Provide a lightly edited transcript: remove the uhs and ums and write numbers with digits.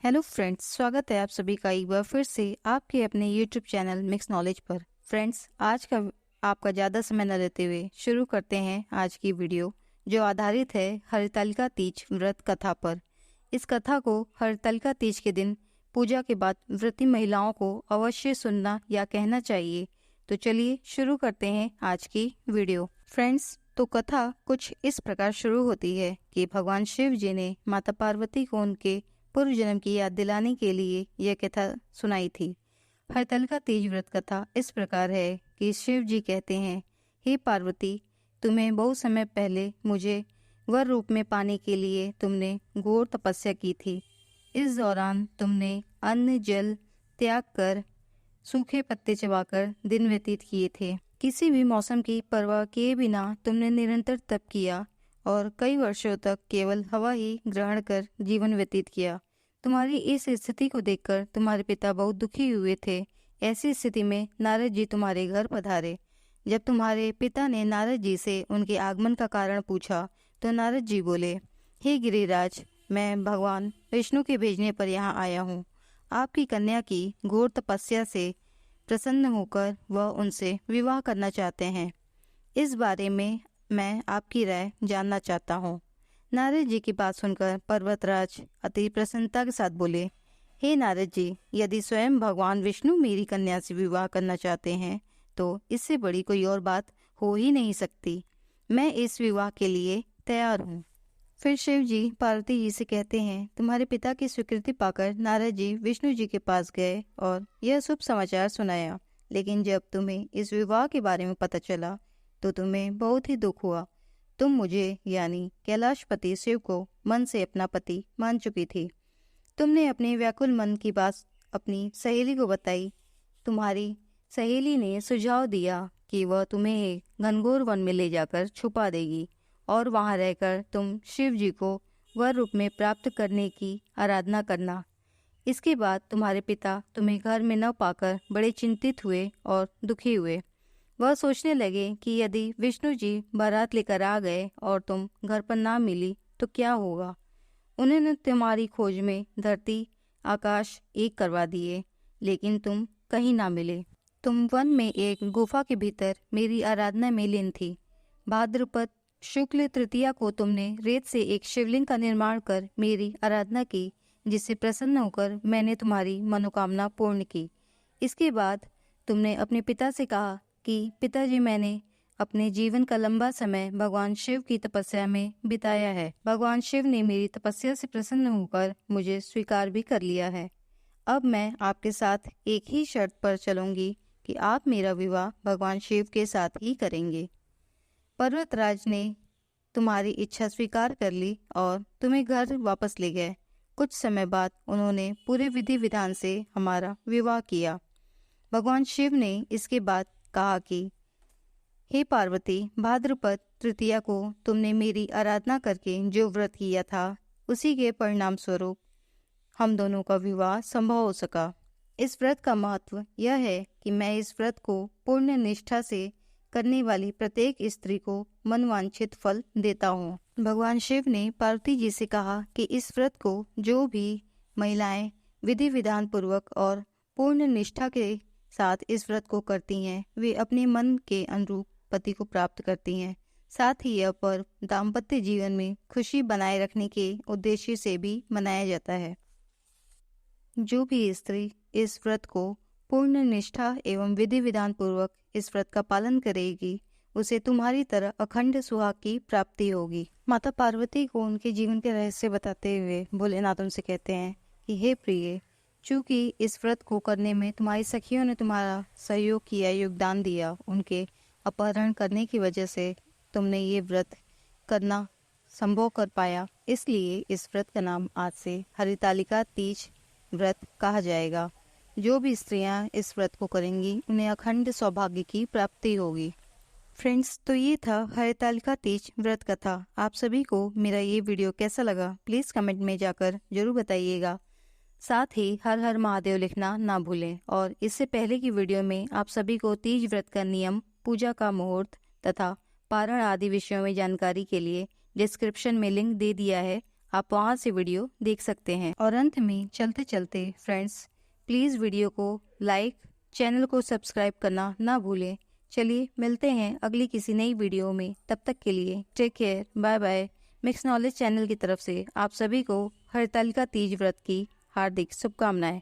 Hello friends, स्वागत है आप सभी का एक बार फिर से आपके अपने यूट्यूब चैनल मिक्स नॉलेज पर। फ्रेंड्स, आज का आपका ज़्यादा समय न लेते हुए शुरू करते हैं आज की वीडियो, जो आधारित है हरितालिका तीज व्रत कथा पर। इस कथा को हरितालिका तीज के दिन पूजा के बाद व्रती महिलाओं को अवश्य सुनना या कहना चाहिए। तो चलिए शुरू करते हैं आज की वीडियो। फ्रेंड्स, तो कथा कुछ इस प्रकार शुरू होती है कि भगवान शिव जी ने माता पार्वती को उनके पूर्व जन्म की याद दिलाने के लिए यह कथा सुनाई थी। हरितालिका तीज व्रत कथा इस प्रकार है कि शिव जी कहते हैं, हे पार्वती, तुम्हें बहुत समय पहले मुझे वर रूप में पाने के लिए तुमने घोर तपस्या की थी। इस दौरान तुमने अन्न जल त्याग कर सूखे पत्ते चबाकर दिन व्यतीत किए थे। किसी भी मौसम की परवाह किए बिना तुमने निरंतर तप किया और कई वर्षों तक केवल हवा ही ग्रहण कर जीवन व्यतीत किया। तुम्हारी इस स्थिति को देखकर तुम्हारे पिता बहुत दुखी हुए थे। ऐसी स्थिति में नारद जी तुम्हारे घर पधारे। जब तुम्हारे पिता ने नारद जी से उनके आगमन का कारण पूछा तो नारद जी बोले, हे गिरिराज, मैं भगवान विष्णु के भेजने पर यहाँ आया हूँ। आपकी कन्या की घोर तपस्या से प्रसन्न होकर वह उनसे विवाह करना चाहते हैं। इस बारे में मैं आपकी राय जानना चाहता हूँ। नारद जी की बात सुनकर पर्वतराज अति प्रसन्नता के साथ बोले, हे नारद जी, यदि स्वयं भगवान विष्णु मेरी कन्या से विवाह करना चाहते हैं तो इससे बड़ी कोई और बात हो ही नहीं सकती। मैं इस विवाह के लिए तैयार हूँ। फिर शिव जी पार्वती जी से कहते हैं, तुम्हारे पिता की स्वीकृति पाकर नारद जी विष्णु जी के पास गए और यह शुभ समाचार सुनाया। लेकिन जब तुम्हें इस विवाह के बारे में पता चला तो तुम्हें बहुत ही दुख हुआ। तुम मुझे यानी कैलाशपति शिव को मन से अपना पति मान चुकी थी। तुमने अपने व्याकुल मन की बात अपनी सहेली को बताई। तुम्हारी सहेली ने सुझाव दिया कि वह तुम्हें एक घनघोर वन में ले जाकर छुपा देगी और वहां रहकर तुम शिव जी को वर रूप में प्राप्त करने की आराधना करना। इसके बाद तुम्हारे पिता तुम्हें घर में न पाकर बड़े चिंतित हुए और दुखी हुए। वह सोचने लगे कि यदि विष्णु जी बारात लेकर आ गए और तुम घर पर ना मिली तो क्या होगा। उन्होंने तुम्हारी खोज में धरती आकाश एक करवा दिए, लेकिन तुम कहीं ना मिले। तुम वन में एक गुफा के भीतर मेरी आराधना में लीन थी। भाद्रपद शुक्ल तृतीया को तुमने रेत से एक शिवलिंग का निर्माण कर मेरी आराधना की, जिससे प्रसन्न होकर मैंने तुम्हारी मनोकामना पूर्ण की। इसके बाद तुमने अपने पिता से कहा कि पिताजी, मैंने अपने जीवन का लंबा समय भगवान शिव की तपस्या में बिताया है। भगवान शिव ने मेरी तपस्या से प्रसन्न होकर मुझे स्वीकार भी कर लिया है। अब मैं आपके साथ एक ही शर्त पर चलूंगी कि आप मेरा विवाह भगवान शिव के साथ ही करेंगे। पर्वतराज ने तुम्हारी इच्छा स्वीकार कर ली और तुम्हें घर वापस ले गए। कुछ समय बाद उन्होंने पूरे विधि विधान से हमारा विवाह किया। भगवान शिव ने इसके बाद कहा कि हे पार्वती, भाद्रपद तृतीया को तुमने मेरी आराधना करके जो व्रत किया था, उसी के परिणाम स्वरूप हम दोनों का विवाह संभव हो सका। इस व्रत का महत्व यह है कि मैं इस व्रत को पूर्ण निष्ठा से करने वाली प्रत्येक स्त्री को मनवांछित फल देता हूँ। भगवान शिव ने पार्वती जी से कहा कि इस व्रत को जो भी महिलाएं विधि विधान पूर्वक और पूर्ण निष्ठा के साथ इस व्रत को करती हैं, वे अपने मन के अनुरूप पति को प्राप्त करती हैं। साथ ही यह पर्व दाम्पत्य जीवन में खुशी बनाए रखने के उद्देश्य से भी मनाया जाता है। जो भी स्त्री इस व्रत को पूर्ण निष्ठा एवं विधि विधान पूर्वक इस व्रत का पालन करेगी, उसे तुम्हारी तरह अखंड सुहाग की प्राप्ति होगी। माता पार्वती को उनके जीवन के रहस्य बताते हुए भोलेनाथ उनसे कहते हैं कि हे प्रिय, चूंकि इस व्रत को करने में तुम्हारी सखियों ने तुम्हारा सहयोग किया, योगदान दिया, उनके अपहरण करने की वजह से तुमने ये व्रत करना संभव कर पाया, इसलिए इस व्रत का नाम आज से हरितालिका तीज व्रत कहा जाएगा। जो भी स्त्रियां इस व्रत को करेंगी उन्हें अखंड सौभाग्य की प्राप्ति होगी। फ्रेंड्स, तो ये था हरितालिका तीज व्रत कथा। आप सभी को मेरा ये वीडियो कैसा लगा प्लीज़ कमेंट में जाकर जरूर बताइएगा। साथ ही हर हर महादेव लिखना ना भूलें। और इससे पहले की वीडियो में आप सभी को तीज व्रत का नियम, पूजा का मुहूर्त तथा पारण आदि विषयों में जानकारी के लिए डिस्क्रिप्शन में लिंक दे दिया है, आप वहां से वीडियो देख सकते हैं। और अंत में चलते चलते फ्रेंड्स, प्लीज़ वीडियो को लाइक, चैनल को सब्सक्राइब करना ना भूलें। चलिए मिलते हैं अगली किसी नई वीडियो में। तब तक के लिए take care, bye bye. Mix knowledge channel की तरफ से आप सभी को हरतालिका तीज व्रत की हार्दिक शुभकामनाएं।